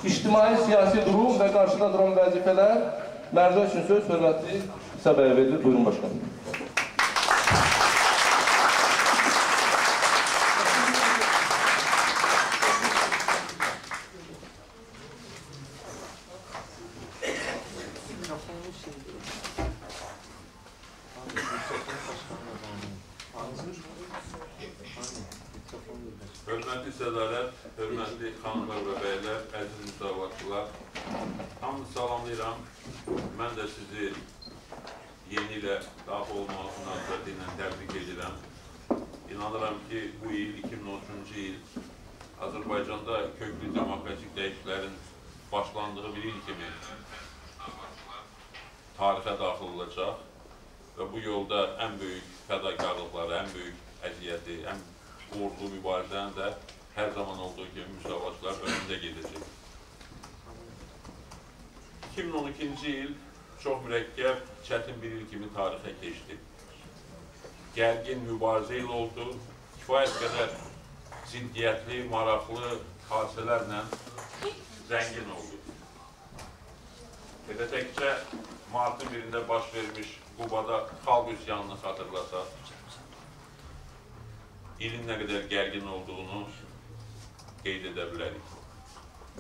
ictimai siyasi durum və qarşıda duran vəzifələr məruzə üçün söz hörmətli İsa bəyə verilir. Buyurun başkanım. Hörmətli sədalət, hörmətli xanımlar və bəylər, əziz müsavatçılar, hamınızı salamlayıram. Mən də sizi yeni ilə daxil olmaq münasibəti ilə təbrik edirəm. İnanıram ki, bu il 2013-cü il Azərbaycanda köklü demokratik dəyişikliklərin başlandığı bir il kimi tarixə daxil olacaq və bu yolda ən böyük fədakarlıqları, ən böyük əziyyəti, ən uğurlu mübarizənin də hər zaman olduğu kimi müsavatçılar önündə gedəcək. 2012-ci il çox mürəkkəb, çətin bir il kimi tarixə keçdi. Gərgin mübarizə il oldu, kifayət qədər ziddiyyətli, maraqlı hadisələrlə zəngin oldu. Elə təkcə martın 1-də baş vermiş Qubada xalq üsyanını xatırlasaq, ilin nə qədər gərgin olduğunu qeyd edə bilərik.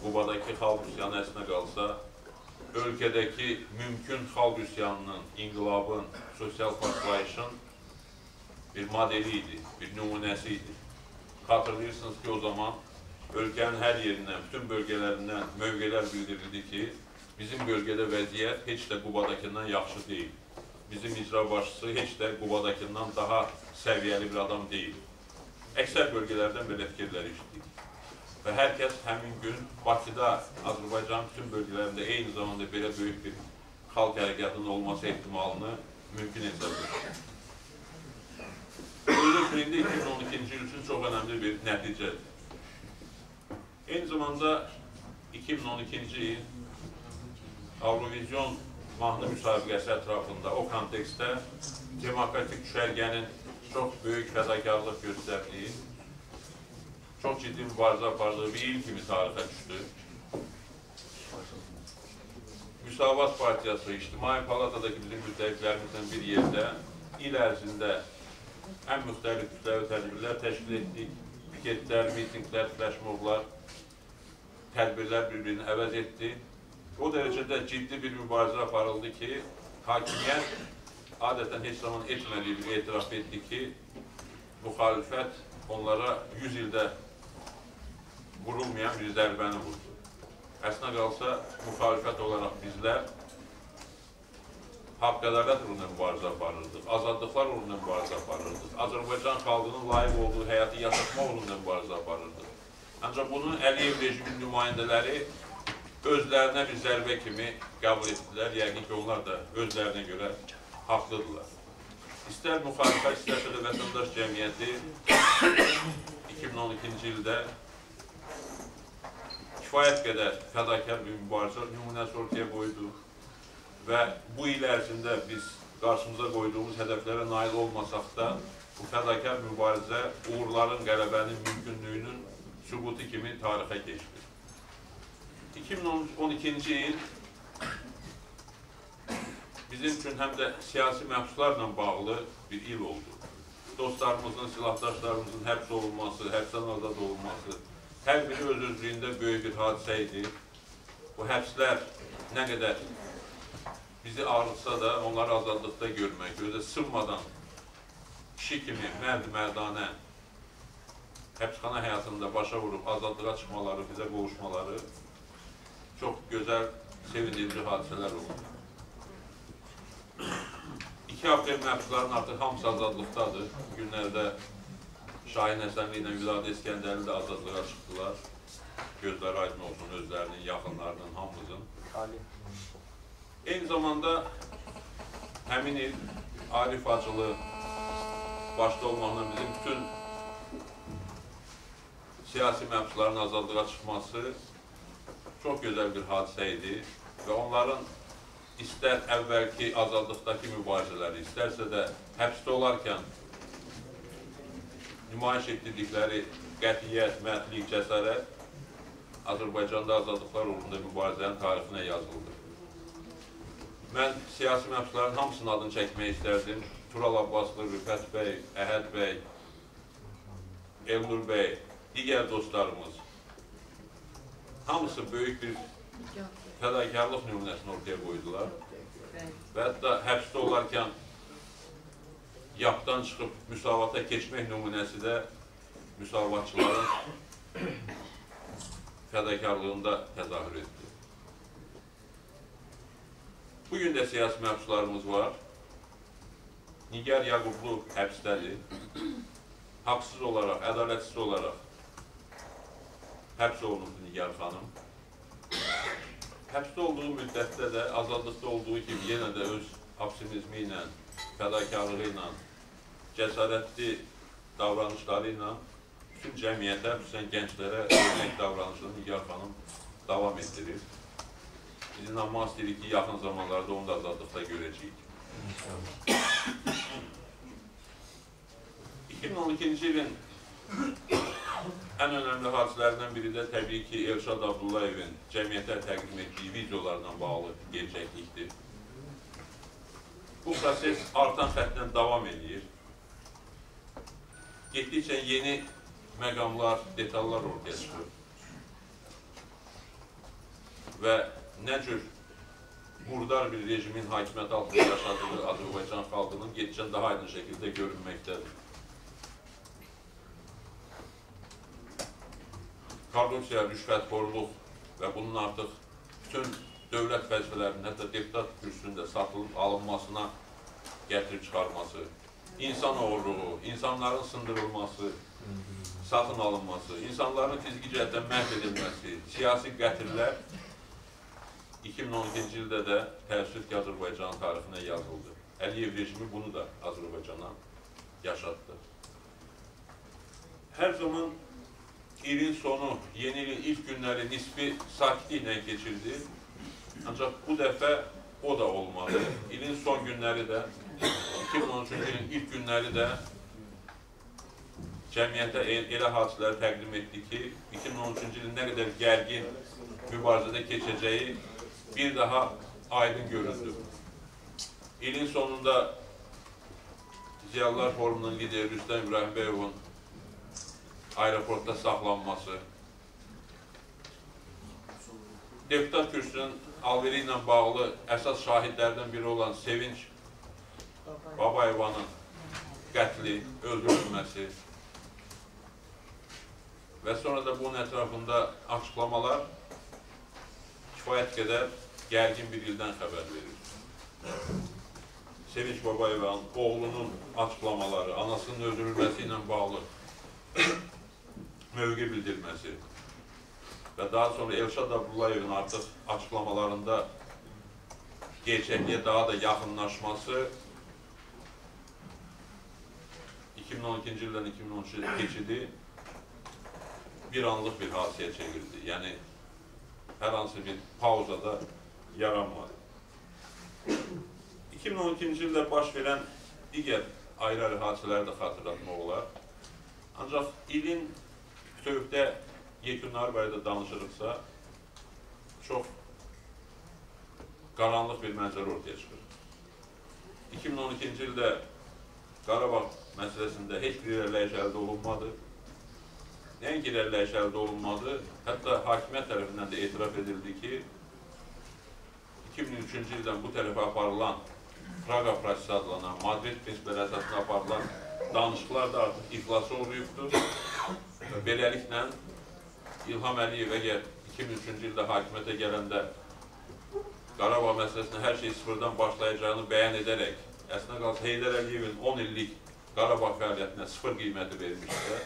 Qubadakı xalq üsyanı əslinə qalsa, ölkədəki mümkün xalq üsyanının, inqilabın, sosial partlayışın bir modeli idi, bir nümunəsi idi. Xatırlayırsınız ki, o zaman ölkənin hər yerindən, bütün bölgələrindən mövqelər bildirildi ki, bizim bölgədə vəziyyət heç də Qubadakından yaxşı deyil. Bizim icra başçısı heç də Qubadakından daha səviyyəli bir adam deyil. Əksər bölgələrdən belə fikirlər işlədik. Və hər kəs həmin gün Bakıda, Azərbaycanın bütün bölgələrində eyni zamanda belə böyük bir xalq hərəkatının olması ehtimalını mümkün edir. Özü 2012-ci il üçün çox önəmli bir nəticədir. Eyni zamanda 2012-ci il Avrovizyon mahnı müsabiqəsi ətrafında, o kontekstdə demokratik düşərgənin çox böyük fədakarlıq göstərdiyi, çox ciddi mübarizə apardığı bir il kimi tarixə düşdü. Müsavat Partiyası, İctimai Palatadakı bizim müttəfiqlərimizdən bir yerdə il ərzində ən müxtəlif kütləvi tədbirlər təşkil etdik. Piketlər, mitinglər, fləşmoblar, tədbirlər bir-birini əvəz etdi. O dərəcədə ciddi bir mübarizə aparıldı ki, hakimiyyət adətən heç zaman etmədiyi bir etiraf etdi ki, müxalifət onlara 100 ildə vurulmayan bir zərbəni vurdu. Əslində qalsa, müxalifət olaraq bizlər haqq ədalət uğrunda mübarizə aparırdıq, azadlıqlar uğrunda mübarizə aparırdıq, Azərbaycan xalqının layiq olduğu həyatı yaşatma uğrunda mübarizə aparırdıq. Ancaq bunun Əliyev rejiminin nümayəndələri özlərinə bir zərbə kimi qəbul etdilər. Yəqin ki, onlar da özlərinə görə haqlıdırlar. İstər müxalifət, istərsə də vətəndaş cəmiyyəti 2012-ci ildə kifayət qədər fədakar bir mübarizə nümunəsi ortaya qoydu və bu il ərzində biz qarşımıza qoyduğumuz hədəflərə nail olmasaq da bu fədakar mübarizə uğurların, qələbənin mümkünlüyünün sübutu kimi tarixə keçdi. 2012-ci il bizim üçün həm də siyasi məhbuslarla bağlı bir il oldu. Dostlarımızın, silahdaşlarımızın həbs olunması, həbsdən azad olunması, hər biri öz-özlüyündə böyük bir hadisə idi. Bu həbslər nə qədər bizi ağrıtsa da onları azadlıqda görmək, gözə sınmadan kişi kimi mərd-mərdanə həbsxana həyatında başa vurub azadlığa çıxmaları, bizə qovuşmaları çox gözəl, sevindirici hadisələr oldu. 2 aprel məhbusların artıq hamısı azadlıqdadır. Bu günlərdə Şahin Həsənli ilə Viladə İskəndərli də azadlığa çıxdılar. Gözləri aydın olsun özlərinin, yaxınlarının, hamımızın. Eyni zamanda həmin il Arif Hacılı başda olmaqla bizim bütün siyasi məhbusların azadlığa çıxması çox gözəl bir hadisə idi və onların istər əvvəlki azadlıqdakı mübarizələri, istərsə də həbsdə olarkən nümayiş etdirdikləri qətiyyət, mərdlik, cəsarət Azərbaycanda azadlıqlar uğrunda mübarizənin tarixinə yazıldı. Mən siyasi məhbusların hamısının adını çəkmək istərdim. Tural Abbaslı, Rüfət bəy, Əhəd bəy, Elnur bəy, digər dostlarımız. Hamısı böyük bir fədakarlıq nümunəsini ortaya qoydular. Və hətta həbsdə olarkən yapdan çıxıb müsavata keçmək nümunəsi də müsavatçıların fədakarlığında təzahür etdi. Bugün də siyasi məhbuslarımız var. Nigar Yaqublu həbsdədir. Haqsız olaraq, ədalətsiz olaraq həbs olunubdu Nigar xanım. Həbsdə olduğu müddətdə də, azadlıqda olduğu kimi yenə də öz optimizmi ilə, fədakarlığı ilə, cəsarətli davranışları ilə bütün cəmiyyətə, xüsusən gənclərə örnek davranışını Nigar xanım davam etdirir. Biz inanmaq istəyirik ki, yaxın zamanlarda onu da azadlıqda görəcəyik. 2012-ci ilin ən önəmli hadisələrindən biri də təbii ki, Elşad Abdullayevin cəmiyyətə təqdim etdiyi videolarla bağlı gerçəklikdir. Bu proses artan xətlə davam edir. Getdikcə yeni məqamlar, detallar ortaya çıxır. Və nə cür murdar bir rejimin hakimiyyət altında yaşadığı Azərbaycan xalqının getdikcə daha aydın şəkildə görünməkdədir. Korrupsiya, rüşvətxorluq və bunun artıq bütün dövlət vəzifələrinin, hətta deputat kürsüsündə satılıb alınmasına gətirib çıxarması, insan oğurluğu, insanların sındırılması, satın alınması, insanların fiziki cəhətdən məhv edilməsi, siyasi qətillər 2012-ci ildə də təəssüf ki, Azərbaycanın tarixinə yazıldı. Əliyev rejimi bunu da Azərbaycana yaşatdı. Hər zaman ilin sonu, yeni ilin ilk günləri nisbi sakitliklə keçirdi. Ancaq bu dəfə o da olmadı. İlin son günləri də, 2013-cü ilin ilk günləri də cəmiyyətə elə hadisələri təqdim etdi ki, 2013-cü ilin nə qədər gərgin mübarizədə keçəcəyi bir daha aydın göründü. İlin sonunda Ziyalılar Forumunun lideri Rüstəm İbrahimbəyovun aeroportda saxlanması, deputat kürsünün alveri ilə bağlı əsas şahidlərdən biri olan Sevinç Babayevanın qətli, öldürülməsi və sonra da bunun ətrafında açıqlamalar kifayət qədər gərgin bir ildən xəbər verir. Sevinç Babayevanın oğlunun açıqlamaları, anasının öldürülməsi ilə bağlı mövqe bildirməsi və daha sonra Elşad Abdullayevin artıq açıqlamalarında gerçəkliyə daha da yaxınlaşması 2012-ci ildən 2013-cü il keçidi bir anlıq bir hadisəyə çevirdi. Yəni, hər hansı bir pauzada yaranmadı. 2012-ci ildə baş verən digər ayrı-ayrı hadisələri də xatırlatmaq olar. Ancaq ilin bütövlükdə yekunları barədə danışırıqsa, çox qaranlıq bir mənzərə ortaya çıxır. 2012-ci ildə Qarabağ məsələsində heç bir irəliləyiş əldə olunmadı. Nəinki irəliləyiş əldə olunmadı, hətta hakimiyyət tərəfindən də etiraf edildi ki, 2003-cü ildən bu tərəfə aparılan Praqa prosesi adlanan, Madrid prinsipləri əsasında aparılan danışıqlar da artıq iflasa uğrayıbdır. Beləliklə, İlham Əliyev əgər 2003-cü ildə hakimiyyətə gələndə Qarabağ məsələsində hər şey sıfırdan başlayacağını bəyan edərək, əslində qalsa Heydər Əliyevin 10 illik Qarabağ fəaliyyətinə sıfır qiyməti vermişsə,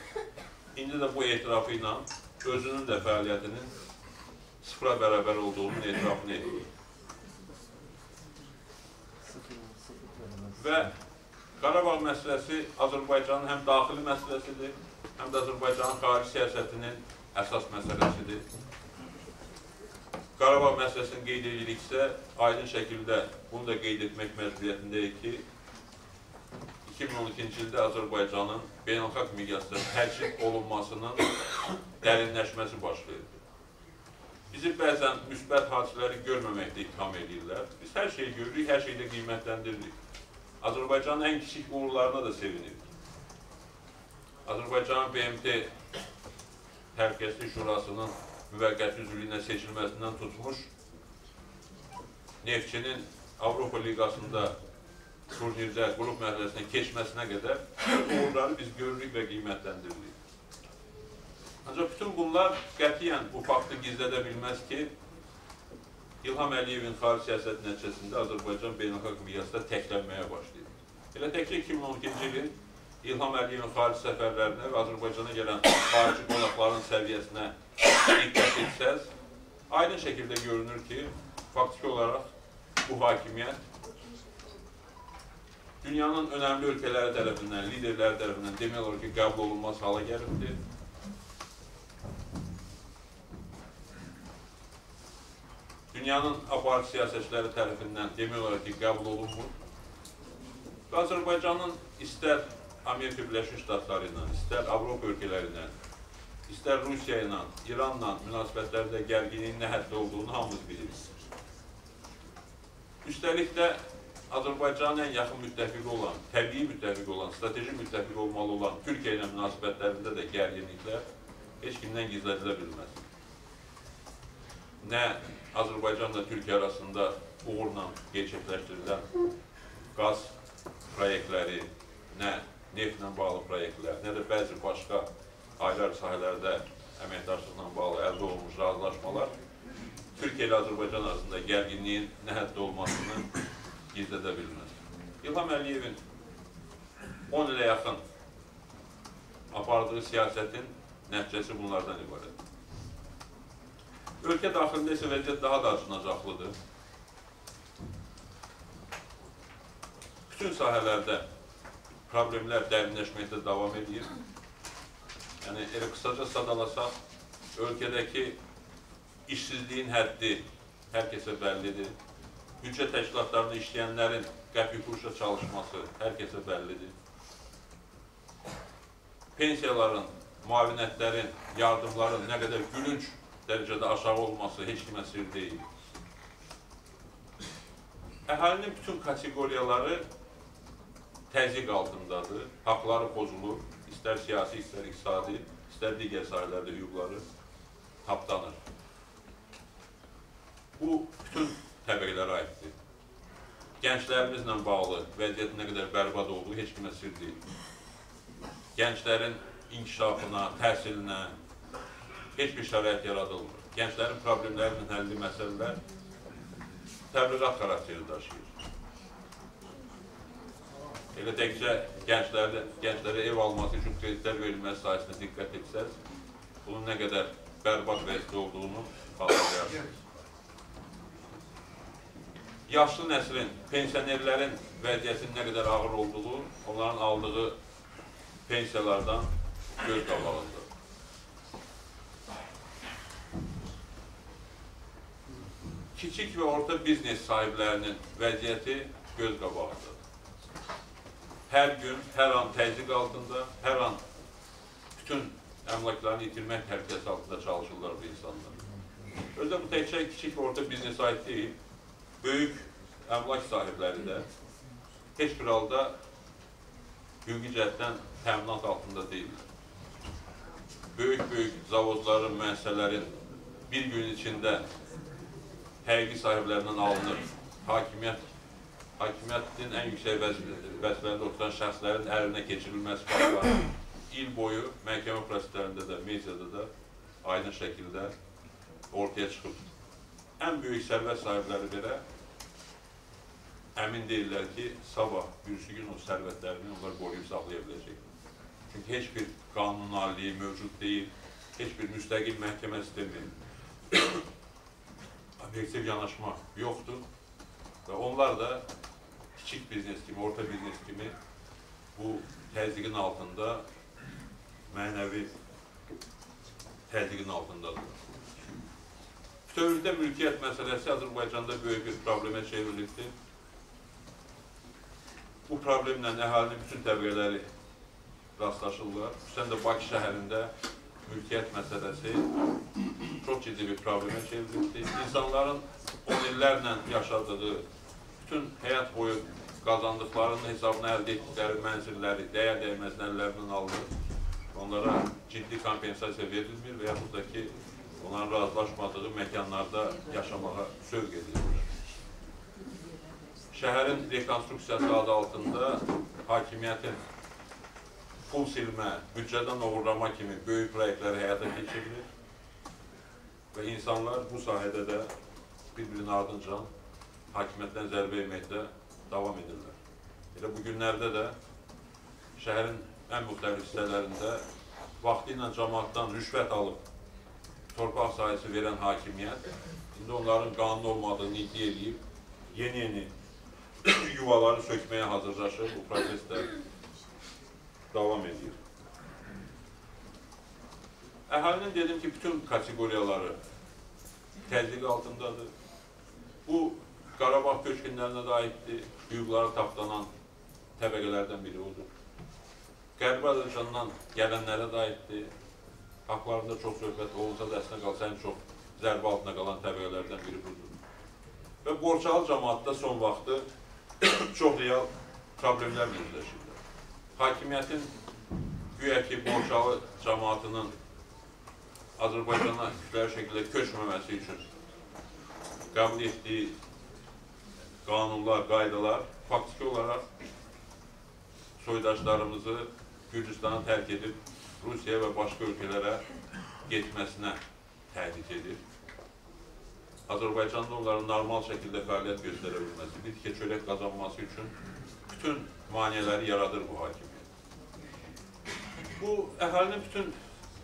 indi də bu etirafı ilə özünün də fəaliyyətinin sıfıra bərabər olduğunun etirafını edir. Və Qarabağ məsələsi Azərbaycanın həm daxili məsələsidir, həm də Azərbaycanın xarici siyasətinin əsas məsələsidir. Qarabağ məsələsini qeyd ediriksə, aydın şəkildə bunu da qeyd etmək məcburiyyətindəyik ki, 2012-ci ildə Azərbaycanın beynəlxalq miqyasda təcrid olunmasının dərinləşməsi baş verdi. Bizi bəzən müsbət hadisələri görməməkdə ittiham edirlər. Biz hər şeyi görürük, hər şeyi də qiymətləndiririk. Azərbaycanın ən kiçik uğurlarına da sevinirik. Azərbaycanın BMT Təhlükəsizlik Şurasının müvəqqəti üzvlüyünə seçilməsindən tutmuş, Neftçinin Avropa Liqasında turnirdə qrup mərhələsinə keçməsinə qədər uğurları biz görürük və qiymətləndiririk. Ancaq bütün bunlar qətiyyən bu faktı gizlədə bilməz ki, İlham Əliyevin xarici siyasət nəticəsində Azərbaycan beynəlxalq miqyasda təklənməyə başlayır. Elə təkcə 2012-ci ilin İlham Əliyevin xarici səfərlərinə və Azərbaycana gələn xarici qonaqların səviyyəsinə diqqət etsəz, aydın şəkildə görünür ki, faktiki olaraq bu hakimiyyət dünyanın önəmli ölkələri tərəfindən, liderləri tərəfindən demək olar ki, qəbul olunmaz hala gəlibdir. Dünyanın aparıcı siyasətçiləri tərəfindən demək olar ki, qəbul olunmur. Və Azərbaycanın istər Amerika Birləşmiş Ştatları ilə, istər Avropa ölkələri ilə, istər Rusiya ilə, İranla münasibətlərdə gərginliyin nə həddə olduğunu hamımız bilirik. Üstəlik də Azərbaycanın ən yaxın müttəfiqi olan, təbii müttəfiqi olan, strateji müttəfiqi olmalı olan Türkiyə ilə münasibətlərində də gərginliklər heç kimdən gizlədilə bilməz. Nə Azərbaycanla Türkiyə arasında uğurla gerçəkləşdirilən qaz proyektləri, nə neftlə bağlı proyektlər, nə də bəzi başqa ayrı sahələrdə əməkdaşlıqla bağlı əldə olunmuş razılaşmalar Türkiyə ilə Azərbaycan arasında gərginliyin nə həddə olmasını gizlədə bilməz. İlham Əliyevin 10 ilə yaxın apardığı siyasətin nəticəsi bunlardan ibarət. Ölkə daxilində isə vəziyyət daha da acınacaqlıdır. Bütün sahələrdə problemlər dərinləşməkdə davam edir. Yəni, elə qısaca sadalasaq, ölkədəki işsizliyin həddi hər kəsə bəllidir. Büdcə təşkilatlarında işləyənlərin qəpik-quruşa çalışması hər kəsə bəllidir. Pensiyaların, müavinətlərin, yardımların nə qədər gülünc dərəcədə aşağı olması heç kimə sir deyil. Əhalinin bütün kateqoriyaları təzyiq altındadır, haqları pozulur, istər siyasi, istər iqtisadi, istər digər sahələrdə hüquqları tapdanır. Bu, bütün təbəqələrə aiddir. Gənclərimizlə bağlı vəziyyətin nə qədər bərbad olduğu heç kimə sir deyil. Gənclərin inkişafına, təhsilinə heç bir şərait yaradılmır. Gənclərin problemlərinin həlli məsələlər təbliğat xarakteri daşıyır. Elə təkcə gənclərə ev alması üçün kreditlər verilməsi sayəsində diqqət etsəz, bunun nə qədər bərbad vəziyyətdə olduğunu xatırlayarsınız. Yaşlı nəslin, pensionerlərin vəziyyətinin nə qədər ağır olduğu, onların aldığı pensiyalardan göz qabağındadır. Kiçik və orta biznes sahiblərinin vəziyyəti göz qabağındadır. Hər gün, hər an təzyiq altında, hər an bütün əmlaklarını itirmək təhlükəsi altında çalışırlar bu insanlar. Özdə bu təkcə kiçik və orta biznes aid deyil, böyük əmlak sahibləri də heç bir halda hüquqi cəhətdən təminat altında deyillər. Böyük zavodların, müəssisələrin bir gün içində həqiqi sahiblərindən alınır. Hakimiyyətin ən yüksək vəzifələrində oturan şəxslərin əlinə keçirilməsi faktları il boyu məhkəmə proseslərində də, mediada da aydın şəkildə ortaya çıxıb. Ən böyük sərvət sahibləri belə əmin deyirlər ki, sabah, birisi gün o sərvətlərini onlar qoruyub saxlaya biləcək. Çünki heç bir qanunaliliyi mövcud deyil, heç bir müstəqil məhkəmə sistemi, obyektiv yanaşma yoxdur və onlar da kiçik biznes kimi, orta biznes kimi bu təzyiqin altında, mənəvi təzyiqin altındadır. Bütövlükdə mülkiyyət məsələsi Azərbaycanda böyük bir problemə çevrilibdir. Bu problemlə əhalinin bütün təbəqələri rastlaşırlar. Xüsusən də Bakı şəhərində mülkiyyət məsələsi çox ciddi bir problemə çevrildi. İnsanların 10 illərlə yaşadığı, bütün həyat boyu qazandıqlarının hesabına əldə etdikləri mənzilləri, dəyər dəyməsini əllərindən alınır. Onlara ciddi kompensasiya verilmir və yaxud da ki, onların razılaşmadığı məkanlarda yaşamağa sövq edilir. Şəhərin rekonstruksiyası adı altında hakimiyyətin pul silmə, büdcədən uğurlama kimi böyük proyektləri həyata keçirilir və insanlar bu sahədə də bir-birinin ardınca hakimiyyətdən zərbə yeməkdə davam edirlər. Elə bu günlərdə də şəhərin ən müxtəlif hissələrində vaxtı ilə cəmaatdan rüşvət alıb torpaq sahəsi verən hakimiyyət indi onların qanun olmadığını iddia edib, yeni yuvaları sökməyə hazırlaşır, bu prosesdə davam edir. Əhalinin dedim ki, bütün kateqoriyaları təzyiq altındadır. Bu, Qarabağ köçkünlərinə də aiddir, hüquqları tapdanan təbəqələrdən biri odur. Qərbi Azərbaycandan gələnlərə də aiddir, haqlarında çox söhbət olunsa da əslində qalsa ən çox zərbə altına qalan təbəqələrdən biri budur. Və Borçalı cəmaatda son vaxtı çox real problemlərlə üzləşirlər. Hakimiyyətin güya ki, Borçalı cəmaatının Azərbaycana kütləvi şəkildə köçməməsi üçün qəbul etdiyi qanunlar, qaydalar faktiki olaraq soydaşlarımızı Gürcüstanı tərk edib Rusiya və başqa ölkələrə getməsinə təhdid edir. Azərbaycanda onların normal şəkildə fəaliyyət göstərə bilməsi, bir tikə çörək qazanması üçün bütün maneələri yaradır bu hakimiyyət. Bu, əhalinin bütün,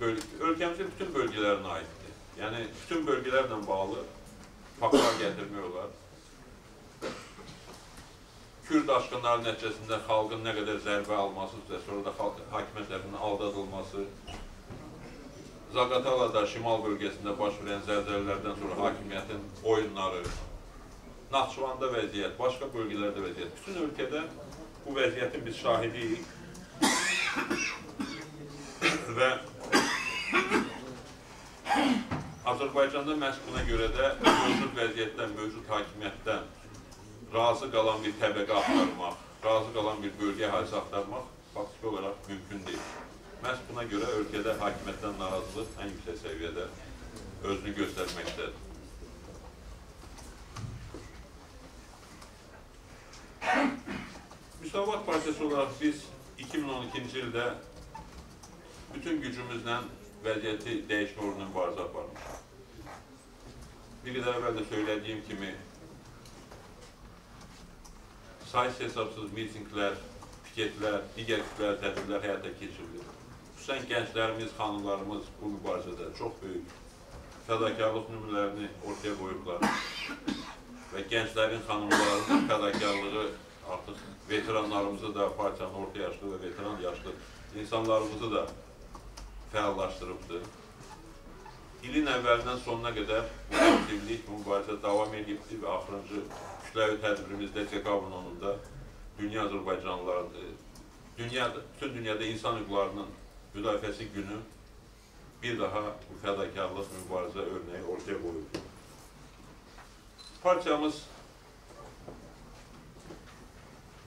ölkəmizin bütün bölgələrinə aiddir. Yəni, bütün bölgələrlə bağlı faktlar gətirmək olar. Kürd aşqınları nəticəsində xalqın nə qədər zərbə alması və sonra da hakimiyyət tərəfindən aldadılması, Zaqatalada, şimal bölgəsində baş verən zəlzələlərdən sonra hakimiyyətin oyunları, Naxçıvanda vəziyyət, başqa bölgələrdə vəziyyət. Bütün ölkədə bu vəziyyətin biz şahidiyik və Azərbaycanda məhz buna görə də mövcud vəziyyətdən, mövcud hakimiyyətdən razı qalan bir təbəqə axtarmaq, razı qalan bir bölgə əhalisi axtarmaq faktiki olaraq mümkün deyil. Məhz buna görə ölkədə hakimiyyətdən narazılıq ən yüksək səviyyədə özünü göstərməkdədir. Müsavat Partiyası olaraq biz 2012-ci ildə bütün gücümüzlə vəziyyəti dəyişmə uğruna mübarizə aparmışıq. Bir qədər əvvəl də söylədiyim kimi sayısı hesabsız mitinglər, piketlər, digər kütləvi tədbirlər həyata keçirilir. Xüsusən gənclərimiz, xanımlarımız bu mübarizədə çox böyük fədakarlıq nümunələrini ortaya qoyublar və gənclərin, xanımlarının fədakarlığı artıq veteranlarımızı da, partiyanın orta yaşlı və veteran yaşlı insanlarımızı da fəallaşdırıbdır. İlin əvvəlindən sonuna qədər bu aktivlik, bu mübarizə davam edibdir və axırıncı kütləvi tədbirimizdə dekabrın 10-da dünya Azərbaycanlıları, bütün dünyada insan hüquqlarının müdafiəsi günü bir daha bu fədakarlıq mübarizə örneği ortaya qoyuldu. Partiyamız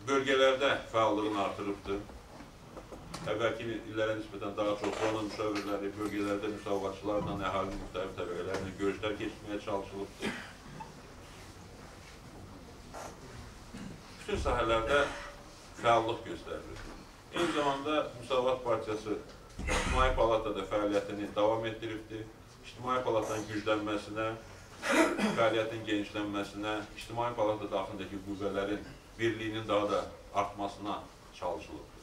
bölgələrdə fəallığını artırıbdır. Əvvəlki illərə nisbətən daha çox zonun müşavirləri, bölgələrdə müsavatçılarla, əhalinin müxtəlif təbəqələrlə görüşlər keçirməyə çalışılıbdır. Bütün sahələrdə fəallıq göstərilir. Eyni zamanda Müsavat Partiyası İctimai Palatada fəaliyyətini davam etdiribdir. İctimai Palatanın güclənməsinə, fəaliyyətin genişlənməsinə, İctimai Palata daxilindəki qüvvələrin birliyinin daha da artmasına çalışılıbdır.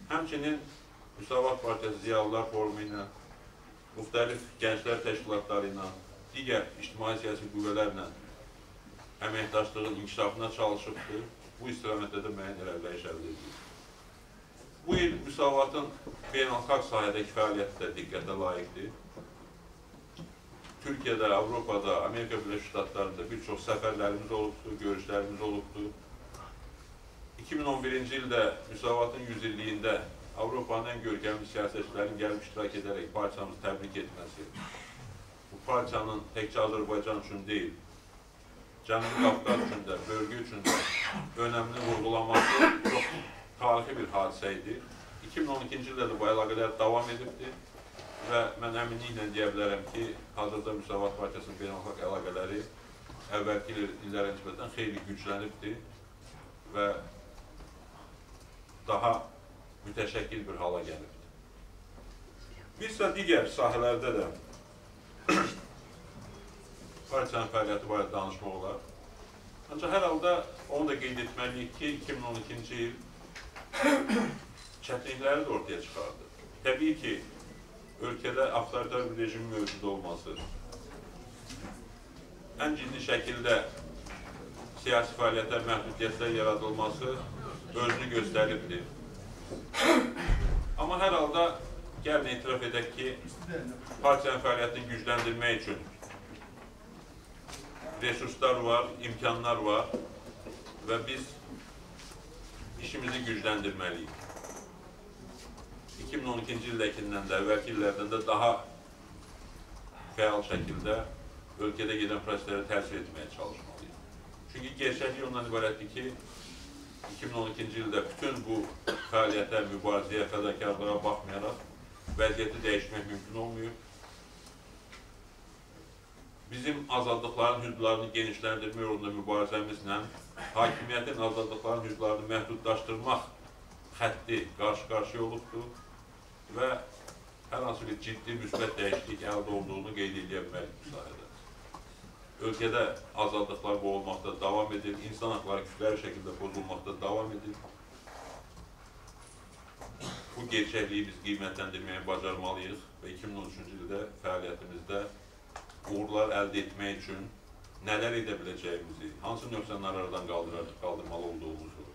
Həmçinin Müsavat Partiyası Ziyalılar Forumu ilə, müxtəlif gənclər təşkilatları ilə, digər ictimai-siyasi qüvvələrlə əməkdaşlığın inkişafına çalışıbdır. Bu istiqamətdə də müəyyən irəliləyiş əldə edilir. Bu il Müsavatın beynəlxalq sahədəki fəaliyyəti də diqqətə layiqdir. Türkiyədə, Avropada, Amerika Birləşmiş Ştatlarında bir çox səfərlərimiz olubdur, görüşlərimiz olubdur. 2011-ci ildə Müsavatın 100 illiyində Avropanın ən görkəmli siyasətçilərin gəlib iştirak edərək partiyanızı təbrik etməsi, bu partiyanın təkcə Azərbaycan üçün deyil, Cənubi Qafqaz üçün də, bölgə üçün də önəmli vurğulaması çox tarixi bir hadisə idi. 2012-ci ildə də bu əlaqələr davam edibdir və mən əminliklə deyə bilərəm ki, hazırda Müsavat Partiyasının beynəlxalq əlaqələri əvvəlki illərə nisbətən xeyli güclənibdir və daha mütəşəkkil bir hala gəlibdir. Bir sıra digər sahələrdə də partiyanın fəaliyyəti barədə danışmaq olar. Ancaq hər halda onu da qeyd etməliyik ki, 2012-ci il çətinlikləri də ortaya çıxardı. Təbii ki, ölkədə avtoritar bir rejimin mövcud olması, ən ciddi şəkildə siyasi fəaliyyətə məhdudiyyətlər yaradılması özünü göstəribdir. Amma hər halda gəlin etiraf edək ki, partiyanın fəaliyyətini gücləndirmək üçün resurslar var, imkanlar var və biz işimizi gücləndirməliyik. 2012-ci ildəkindən də, əvvəlki illərdən də daha fəal şəkildə ölkədə gedən proseslərə təsir etməyə çalışmalıyıq. Çünki gerçəklik ondan ibarətdir ki, 2012-ci ildə bütün bu fəaliyyətə, mübarizəyə, fədakarlığa baxmayaraq vəziyyəti dəyişmək mümkün olmuyor. Bizim azadlıqların hüdudlarını genişləndirmə yolunda mübarizəmizlə hakimiyyətin azadlıqların hüdudlarını məhdudlaşdırmaq xətti qarşı-qarşıya olubdur və hər hansı bir ciddi müsbət dəyişiklik əldə olduğunu qeyd edə bilmərik bu sahədə. Ölkədə azadlıqlar boğulmaqda davam edir, insan haqları kütləvi şəkildə pozulmaqda davam edir. Bu gerçəkliyi biz qiymətləndirməyə bacarmalıyıq və 2013-cü ildə fəaliyyətimizdə uğurlar əldə etmək üçün nələr edə biləcəyimizi, hansı nöqsanları aradan qaldırmalı olduğumuzu,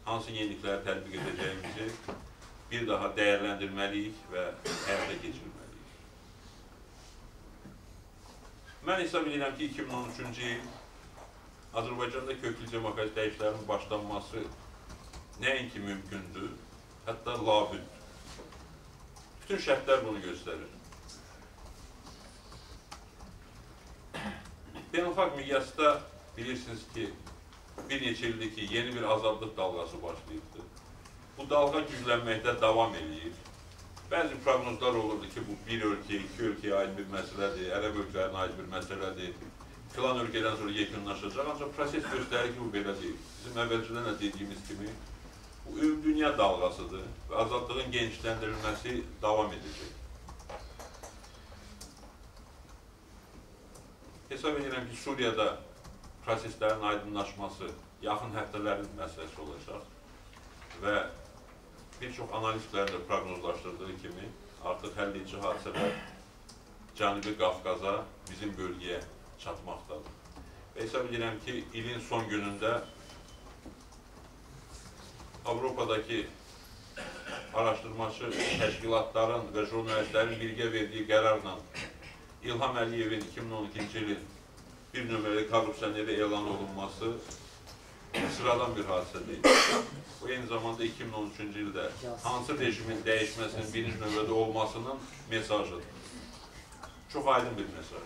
hansı yenilikləri tətbiq edəcəyimizi bir daha dəyərləndirməliyik və həyata keçirməliyik. Mən hesab edirəm ki, 2013-cü il Azərbaycanda köklü demokratik dəyişikliklərin başlanması nəinki mümkündür, hətta labüddür. Bütün şərtlər bunu göstərir. Beynəlxalq miqyasda bilirsiniz ki, bir neçə ildir ki, yeni bir azadlıq dalğası başlayıbdır. Bu dalğa güclənməkdə davam edir. Bəzi proqnozlar olurdu ki, bu bir ölkəyə, iki ölkəyə aid bir məsələdir, ərəb ölkələrinə aid bir məsələdir. Filan ölkədən sonra yekunlaşacaq, ancaq proses göstərir ki, bu belə deyil. Bizim əvvəlcədən də dediyimiz kimi, bu ümumdünya dalğasıdır və azadlığın genişləndirilməsi davam edəcək. Hesab edirəm ki, Suriyada proseslərin aydınlaşması yaxın həftələrin məsələsi olacaq və bir çox analistlərin də proqnozlaşdırdığı kimi artıq həlledici hadisələr Cənubi Qafqaza, bizim bölgəyə çatmaqdadır. Və hesab edirəm ki, ilin son günündə Avropadakı araşdırmacı təşkilatların və jurnalistlərin birgə verdiyi qərarla İlham Əliyevin 2012-ci ilin bir nömrəli korrupsioneri elan olunması sıradan bir hadisə deyil. Bu, eyni zamanda 2013-cü ildə hansı rejimin dəyişməsinin birinci növbədə olmasının mesajıdır. Çox aydın bir mesaj.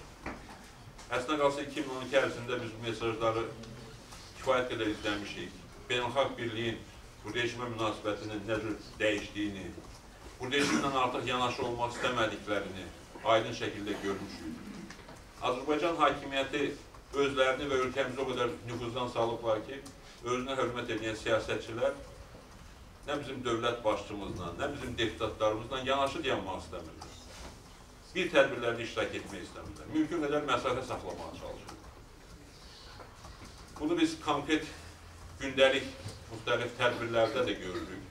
Əslində qalsa 2012 ərzində biz bu mesajları kifayət qədər izləmişik. Beynəlxalq birliyin bu rejimə münasibətinin nə cür dəyişdiyini, bu rejimdən artıq yanaşı olmaq istəmədiklərini aydın şəkildə görmüşük. Azərbaycan hakimiyyəti özlərini və ölkəmizi o qədər nüfuzdan salıblar ki, özünə hörmət edən siyasətçilər nə bizim dövlət başçımızla, nə bizim deputatlarımızla yanaşı dayanmaq istəmirlər. Bir tədbirlərdə iştirak etmək istəmirlər. Mümkün qədər məsafə saxlamağa çalışırlar. Bunu biz konkret gündəlik müxtəlif tədbirlərdə də görürük.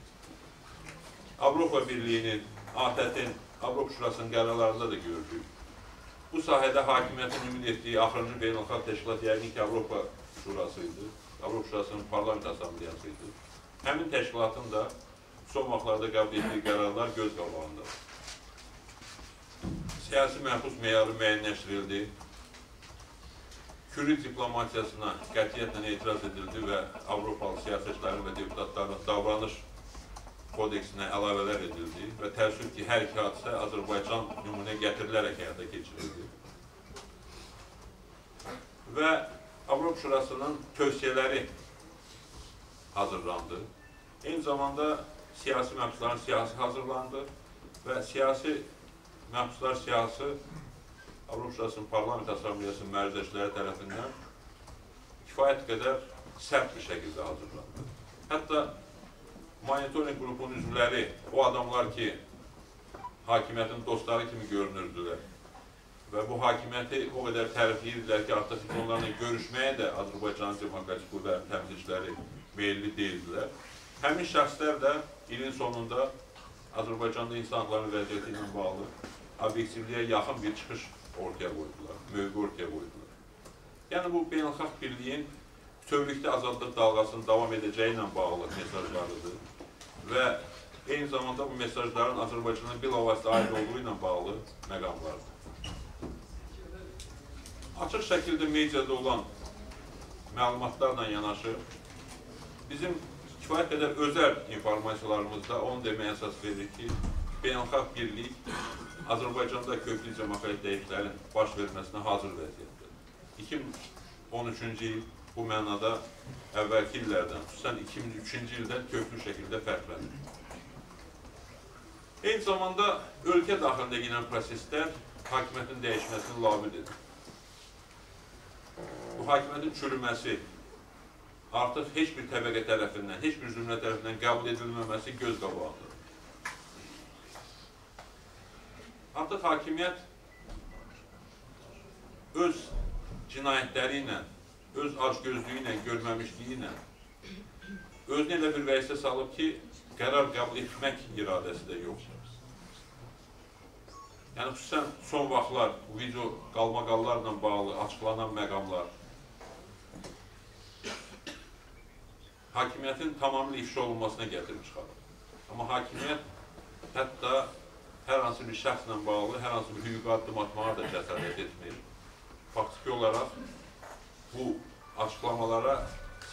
Avropa Birliyinin, ATƏT-in, Avropa Şurasının qərarlarında da görürük. Bu sahədə hakimiyyətin ümid etdiyi axırıncı beynəlxalq təşkilat yəqin ki, Avropa Şurası idi. Avropa Şurasının parlament asambleyası idi. Həmin təşkilatın da son vaxtlarda qəbul etdiyi qərarlar göz qabağındadır. Siyasi məhbus meyarı müəyyənləşdirildi. Kürd diplomatiyasına qətiyyətlə etiraz edildi və Avropalı siyasətçilərin və deputatların davranış kodeksinə əlavələr edildi və təəssüf ki, hər iki hadisə Azərbaycan nümunə gətirilərək həyata keçirildi. Və Avropa Şurasının tövsiyələri hazırlandı. Eyni zamanda siyasi məhbusların siyasi hazırlandı və siyasi məhbuslar siyasi Avropa Şurasının Parlament Assambleyasının mərcəçiləri tərəfindən kifayət qədər sərt bir şəkildə hazırlandı. Hətta monitoring qrupunun üzvləri, o adamlar ki, hakimiyyətin dostları kimi görünürdülər və bu hakimiyyəti o qədər tərifləyirdilər ki, artıq onlarla görüşməyə də Azərbaycan Demokratik Qüvvənin təmsilçiləri meyilli deyildilər. Həmin şəxslər də ilin sonunda Azərbaycanda insan haqlarının vəziyyəti ilə bağlı obyektivliyə yaxın bir çıxış ortaya qoydular, mövqe ortaya qoydular. Yəni bu beynəlxalq birliyin bütövlükdə azadlıq dalğasının davam edəcəyi ilə bağlı mesajlarıdır və eyni zamanda bu mesajların Azərbaycanın bilavasitə aid olduğu ilə bağlı məqamlardır. Açıq şəkildə mediada olan məlumatlarla yanaşı bizim kifayət qədər özəl informasiyalarımızda onu deməyə əsas verir ki, beynəlxalq birlik Azərbaycanda köklü demokratik dəyişikliklərin baş verməsinə hazır vəziyyətdir. 2013-cü il bu mənada əvvəlki illərdən, xüsusən 2003-cü ildən köklü şəkildə fərqlənir. Eyni zamanda ölkə daxilində gedən proseslər hakimiyyətin dəyişməsini labüd edir. Bu hakimiyyətin çürüməsi artıq heç bir təbəqə tərəfindən, heç bir zümrə tərəfindən qəbul edilməməsi göz qabağındadır. Artıq hakimiyyət öz cinayətləri ilə, öz acgözlüyü ilə, görməmişliyi ilə özünə elə bir vəziyyətə salıb ki, qərar qəbul etmək iradəsi də yoxdur. Yəni, xüsusən son vaxtlar bu video qalmaqallarla bağlı açıqlanan məqamlar hakimiyyətin tamamilə ifşa olunmasına gətirib çıxarır. Amma hakimiyyət hətta hər hansı bir şəxslə bağlı, hər hansı bir hüquqi addım atmağa da cəsarət etmir. Faktiki olaraq bu açıqlamalara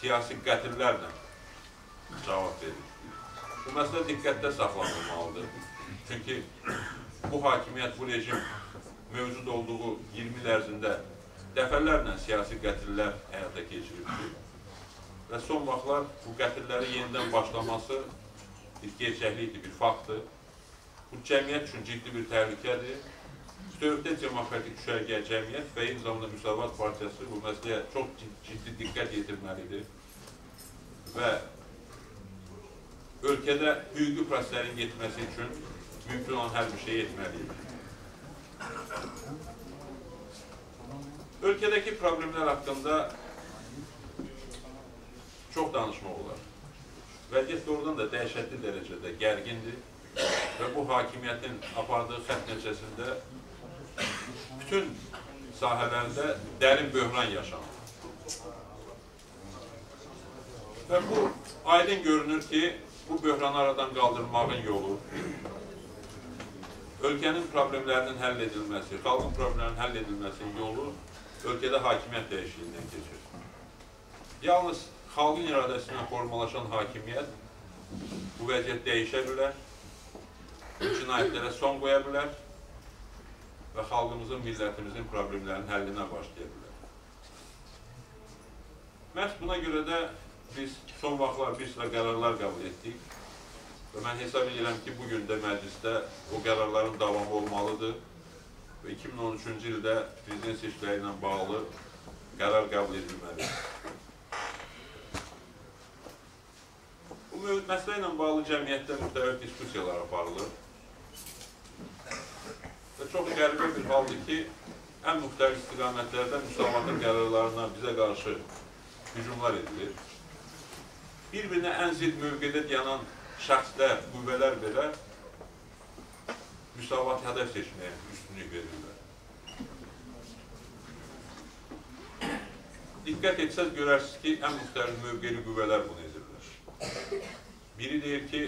siyasi qətillərlə cavab verir. Bu məsələ diqqətdə saxlanılmalıdır. Çünki bu hakimiyyət, bu rejim mövcud olduğu 20 il ərzində dəfələrlə siyasi qətillər həyata keçirildi. Və son vaxtlar bu qətillərin yenidən başlaması bir gerçəklikdir, bir faktdır. Bu cəmiyyət üçün ciddi bir təhlükədir. Bütövlükdə demokratik düşərgə cəmiyyət və eyni zamanda Müsavat Partiyası bu məsələyə çox ciddi diqqət yetirməlidir. Və ölkədə hüquqi proseslərin getməsi üçün mümkün olan hər bir şey etməliyik. Ölkədəki problemlər haqqında çox danışmaq olar. Vəziyyət doğrudan da dəhşətli dərəcədə gərgindir və bu hakimiyyətin apardığı xətt nəticəsində bütün sahələrdə dərin böhran yaşanır. Və bu aydın görünür ki, bu böhranı aradan qaldırmağın yolu, ölkənin problemlərinin həll edilməsi, xalqın problemlərinin həll edilməsinin yolu ölkədə hakimiyyət dəyişikliyindən keçir. Yalnız xalqın iradəsindən formalaşan hakimiyyət bu vəziyyət dəyişə bilər, bu cinayətlərə son qoya bilər və xalqımızın, millətimizin problemlərinin həllinə başlaya bilər. Məhz buna görə də biz son vaxtlar bir sıra qərarlar qəbul etdik və mən hesab edirəm ki, bugün də məclisdə o qərarların davamı olmalıdır və 2013-cü ildə prezident seçkiləri ilə bağlı qərar qəbul edilməlidir. Bu məsələ ilə bağlı cəmiyyətdə müxtəlif diskusiyalar aparılır və çox qəribə bir haldır ki, ən müxtəlif istiqamətlərdə müsavatın qərarlarına bizə qarşı hücumlar edilir. Bir-birinə ən zidd mövqedə dayanan şəxslər, qüvvələr belə müsavat hədəf seçməyə üstünlük verirlər. Diqqət etsəz görərsiniz ki, ən müxtəlif mövqeli qüvvələr bunu edirlər. Biri deyir ki,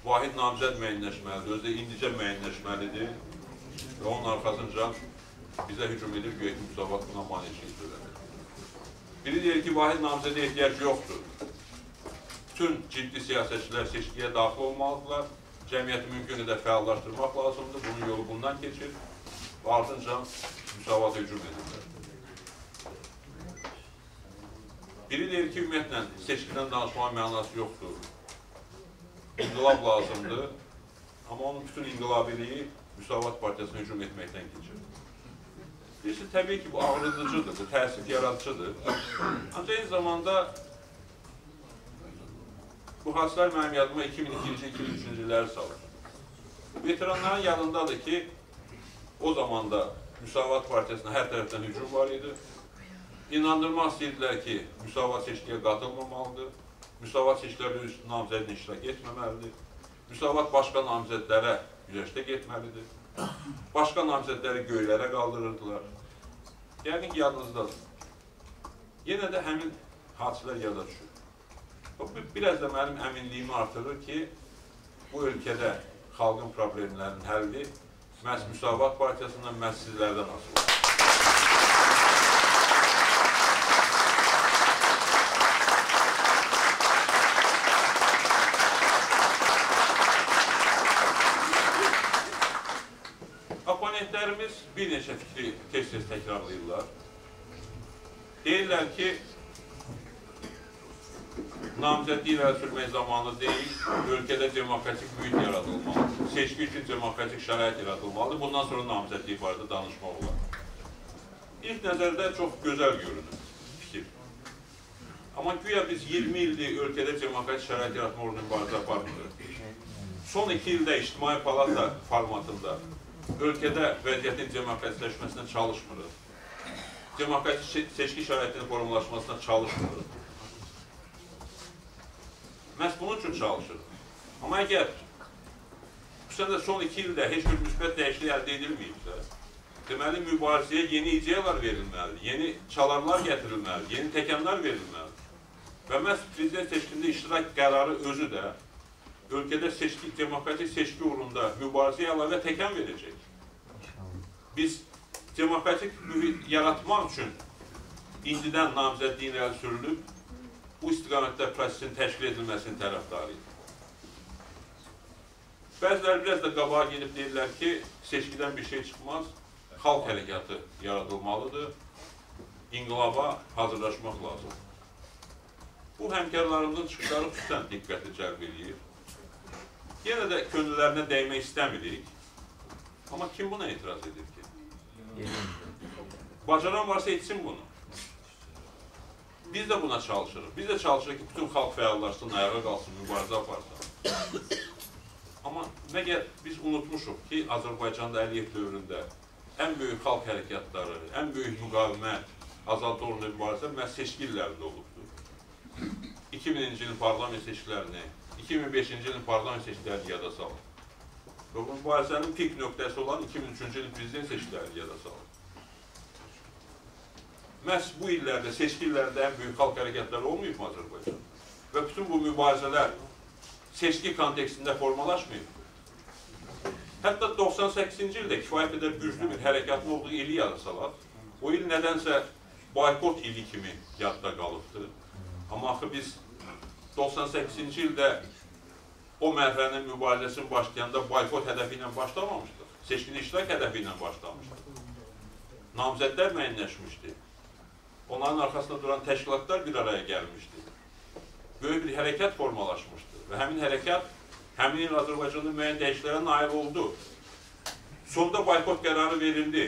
vahid namizəd müəyyənləşməlidir, özü də indicə müəyyənləşməlidir və onun arxasınca bizə hücum edir, güya ki, müsavat buna maneçilik törədir. Biri deyir ki, vahid namizədə ehtiyac yoxdur. bütün ciddi siyasətçilər seçkiyə daxil olmalıdırlar. Cəmiyyəti mümkün qədər fəallaşdırmaq lazımdır. Bunun yolu bundan keçir. Ardınca müsavat hücum edirlər. Biri deyir ki, ümumiyyətlə, seçkidən danışmanın mənası yoxdur. İnqilab lazımdır. Amma onun bütün inqilabiliyi Müsavat Partiyasına hücum etməkdən keçir. Birisi, təbii ki, bu ağrıdıcıdır, bu təsir yaradıcıdır. Ancaq eyni zamanda bu hadisələr mənim yadıma 2002-2003-cü illəri salır. Veteranların yanındadır ki, o zamanda Müsavat Partiyasına hər tərəfdən hücum var idi. İnandırmaq istəyirdilər ki, Müsavat seçkiyə qatılmamalıdır. Müsavat seçkilərdə öz namizədinə iştirak etməməlidir. Müsavat başqa namizədlərə güzəştə getməlidir. Başqa namizədləri göylərə qaldırırdılar. Yəni ki, yadınızdadır. Yenə də həmin hadisələr yada düşür. Biraz da mənim əminliyimi artırır ki, bu ölkədə xalqın problemlərinin həlli məhz Müsavat Partiyasından, məhz sizlərdən asılır. Oponentlərimiz bir neçə fikri tez-tez təkrarlayırlar. Deyirlər ki, namizədliyi irəli sürmək zamanı deyil, ölkədə demokratik mühit yaradılmalıdır. Seçki üçün demokratik şərait yaradılmalıdır. Bundan sonra namizədliyi barədə danışmaq olar. İlk nəzərdə çox gözəl görünür fikir. Amma güya biz 20 ildir ölkədə demokratik şərait yaratma uğruna mübarizə aparmırıq. Son 2 ildə İctimai Palata formatında ölkədə vəziyyətin demokratikləşməsinə çalışmırıq. Demokratik seçki şəraitinin formalaşmasına çalışmırıq. Məhz bunun üçün çalışırıq. Amma əgər xüsusən də son 2 ildə heç bir müsbət dəyişiklik əldə edilməyibsə, deməli, mübarizəyə yeni ideyalar verilməlidir, yeni çalarlar gətirilməlidir, yeni təkanlar verilməlidir. Və məhz prezident seçkində iştirak qərarı özü də ölkədə demokratik seçki uğrunda mübarizəyə əlavə təkan verəcək. Biz demokratik mühit yaratmaq üçün indidən namizədliyin irəli sürülüb, bu istiqamətdə prosesin təşkil edilməsinin tərəfdarıyıq. Bəziləri biraz da qabağa gedib deyirlər ki, seçkidən bir şey çıxmaz, xalq hərəkatı yaradılmalıdır, inqilaba hazırlaşmaq lazımdır. Bu həmkarlarımızın çıxışları xüsusən diqqəti cəlb edir. Yenə də könüllərinə dəymək istəmirik. Amma kim buna etiraz edir ki? Bacaran varsa etsin bunu. Biz də buna çalışırıq. Biz də çalışırıq ki, bütün xalq fəallaşsın, ayağa qalsın, mübarizə aparsın. Amma məgər biz unutmuşuq ki, Azərbaycanda Əliyev dövründə ən böyük xalq hərəkatları, ən böyük müqavimət, azadlıq uğrunda mübarizə məhz seçki illərində olubdur. 2000-ci ilin parlament seçkilərini, 2005-ci ilin parlament seçkilərini yada salır. Və bu mübarizənin pik nöqtəsi olan 2003-cü ilin prezident seçkilərini yada salır. Məhz bu illərdə, seçki illərdə ən böyük xalq hərəkətləri olmayıb mı Azərbaycan? Və bütün bu mübarizələr seçki kontekstində formalaşmayıb. Hətta 98-ci ildə kifayət qədər güclü bir hərəkatın olduğu ili yada salaq. O il nədənsə boykot ili kimi yadda qalıbdır. Amma axı biz 98-ci ildə o mərhələnin mübarizəsinin başlayanda boykot hədəfi ilə başlamamışdıq. Seçkinin iştirak hədəfi ilə başlamışdıq. Namizədlər müəyyənləşmişdi. Onların arxasında duran təşkilatlar bir araya gəlmişdi. Böyük bir hərəkat formalaşmışdı və həmin hərəkat həmin il Azərbaycanda müəyyən dəyişikliklərə nail oldu. Sonda boykot qərarı verildi.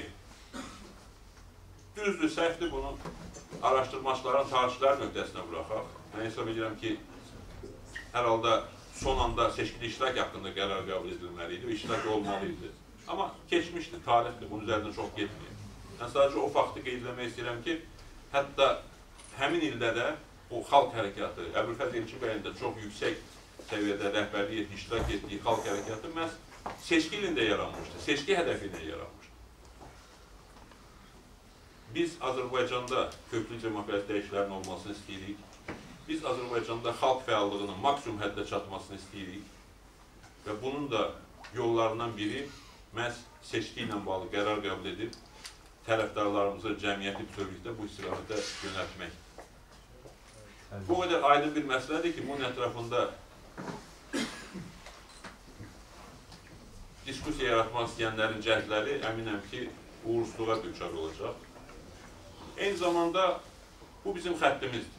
Düzdür, səhvdir, bunu araşdırmacıların, tarixçilər nöqtəsinə buraxaq. Mən hesab edirəm ki, hər halda son anda seçkili iştirak haqqında qərar qəbul edilməli idi və iştirak olmalıydı. Amma keçmişdir, tarixdir, bunun üzərindən çox getməyib. Mən sadəcə o faktı qeyd etmək istəyirəm ki, hətta həmin ildə də o xalq hərəkatı, Əbülfəz Elçi bəyin də çox yüksək səviyyədə rəhbərlik etdiyi, iştirak etdiyi xalq hərəkatı məhz seçki ilində yaranmışdı, seçki hədəfi ilə yaranmışdı. Biz Azərbaycanda köklü demokratik dəyişikliklərin olmasını istəyirik. Biz Azərbaycanda xalq fəallığının maksimum həddə çatmasını istəyirik və bunun da yollarından biri məhz seçki ilə bağlı qərar qəbul edib tərəfdarlarımızı cəmiyyəti bütövlükdə bu istiqamətə yönəltməkdir. Bu qədər aydın bir məsələdir ki, bunun ətrafında diskusiya yaratmaq istəyənlərin cəhdləri əminəm ki, uğursuzluğa düçar olacaq. Eyni zamanda bu bizim xəttimizdir.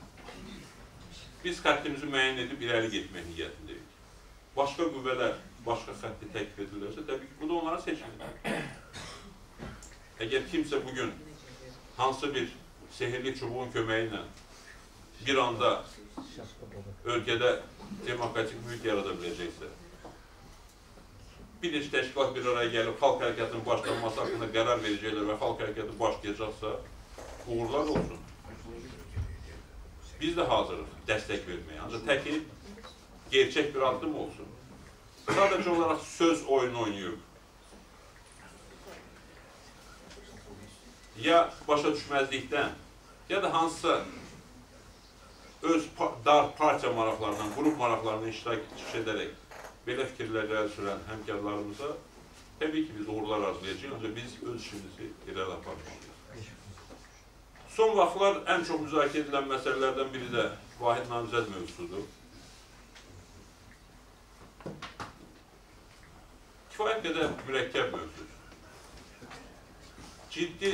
Biz xəttimizi müəyyən edib irəli getmək niyyətindəyik. Başqa qüvvələr başqa xətti təklif edirlərsə, təbii ki, bu da onlara seçmilir. Əgər kimsə bugün hansı bir sehirli çubuğun köməyi ilə bir anda ölkədə demokratik mühit yarada biləcəksə, bir neçə təşkilat bir araya gəlib xalq hərəkatının başlanması haqqında qərar verəcəklər və xalq hərəkatı başlayacaqsa, uğurlar olsun. Biz də hazırıq dəstək verməyə, ancaq təki gerçək bir addım olsun. Sadəcə olaraq söz oyunu oynayıb, ya başa düşməzlikdən, ya da hansısa öz dar partiya maraqlarından, qrup maraqlarından iştirak edərək belə fikirlər irəli sürən həmkarlarımıza təbii ki, biz uğurlar arzulayacağıq, ancaq biz öz işimizi irəli aparmışıq. Son vaxtlar ən çox müzakirə edilən məsələlərdən biri də vahid namizəd mövzusudur. Kifayət qədər mürəkkəb mövzudur. Ciddi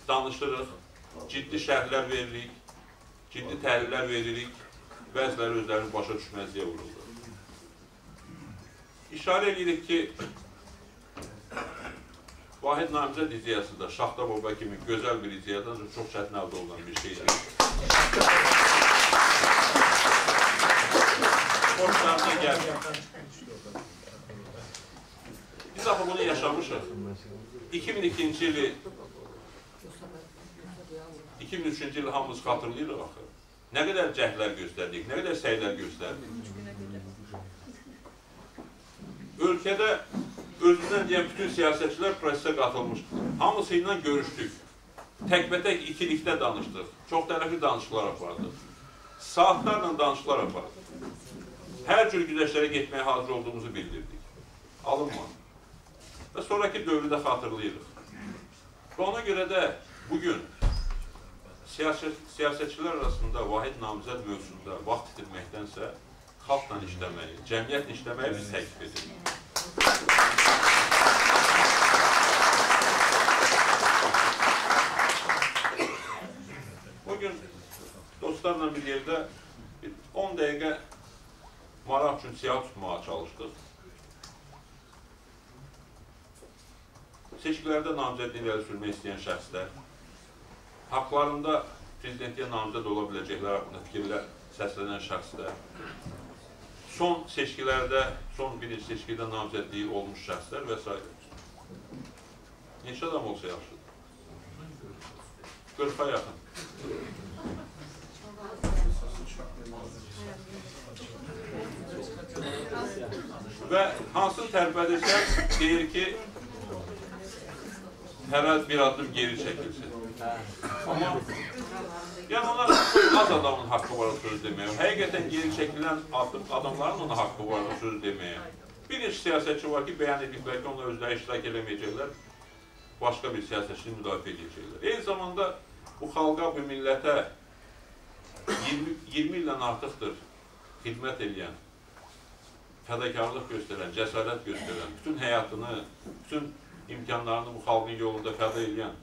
danışırıq, ciddi şərhlər veririk, ciddi təhlillər veririk, bəziləri özlərinin başa düşməzliyə vurulur. İşarə edirik ki, vahid namizəd ideyası da Şaxta Baba kimi gözəl bir ideyadan çox çətin əldə olunan bir şeydir. Xoşlarına gəlir. Biz axı bunu yaşamışıq. 2002-ci ili, 2003-cü ili hamımız xatırlayırıq axı. Nə qədər cəhdlər göstərdik, nə qədər səylər göstərdik. Ölkədə özündən deyən bütün siyasətçilər prosesə qatılmışdır. Hamısı ilə görüşdük. Təkbətək ikilikdə danışdıq. Çox tərəfli danışıqlar apardıq. Saatlarla danışıqlar apardıq. Hər cür güzəştlərə getməyə hazır olduğumuzu bildirdik. Alınmadı. Və sonraki dövrdə xatırlayırıq. Və ona görə də bugün siyasətçilər arasında vahid namizəd mövzusunda vaxt itirməkdənsə xalqla işləməyi, cəmiyyətlə işləməyi biz təklif edirik. Bugün dostlarla bir yerdə 10 dəqiqə maraq üçün siyah tutmağa çalışdıq. Seçkilərdə namizədliyi irəli sürmək istəyən şəxslər, haqlarında prezidentliyə namizəd ola biləcəklər haqqında fikirlər səslənən şəxslər, son seçkilərdə, son bir neçə seçkidə namizədliyi olmuş şəxslər və s. Neçə adam olsa yaxşıdır? 40-a yaxın. Və hansını tərpədirsə, deyir ki, hər bir adım geri çəkilsin. Amma yəni onlar az adamın haqqı var söz deməyə, həqiqətən geri çəkilən adamların ona haqqı var söz deməyə. Bir neçə siyasətçi var ki, bəyan ediblər ki, onlar özləri iştirak eləməyəcəklər, başqa bir siyasətçini müdafiə edəcəklər. Eyni zamanda bu xalqa, bu millətə 20 ildən artıqdır xidmət edən, fədakarlıq göstərən, cəsarət göstərən, bütün həyatını, bütün imkanlarını bu xalqın yolunda fəda edən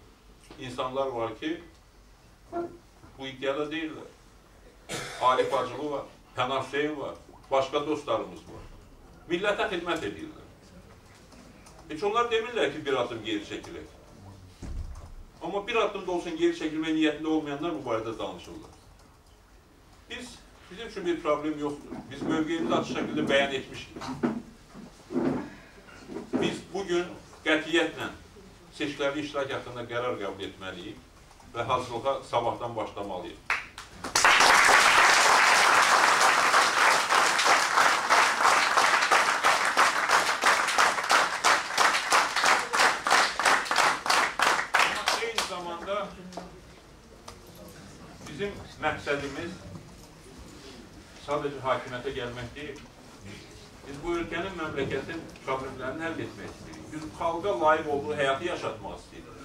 insanlar var ki, bu iddiada deyirlər. Arif Hacılı var, Pənah Hüseyin var, başqa dostlarımız var. Millətə xidmət edirlər. Heç onlar demirlər ki, bir adım geri çəkilək. Amma bir adım da olsun geri çəkilmək niyyətində olmayanlar bu barədə danışırlar. Bizim üçün bir problem yoxdur. Biz mövqeyimizi açıq şəkildə bəyan etmişik. Biz bugün qətiyyətlə seçkilərdə iştirak haqqında qərar qəbul etməliyik və hazırlığa sabahdan başlamalıyıq. Eyni zamanda bizim məqsədimiz sadəcə hakimiyyətə gəlmək deyil. Biz bu ülkənin, məmləkətin problemlərini həll etmək istəyirik. Biz xalqa layiq olduğu həyatı yaşatmaq istəyirik.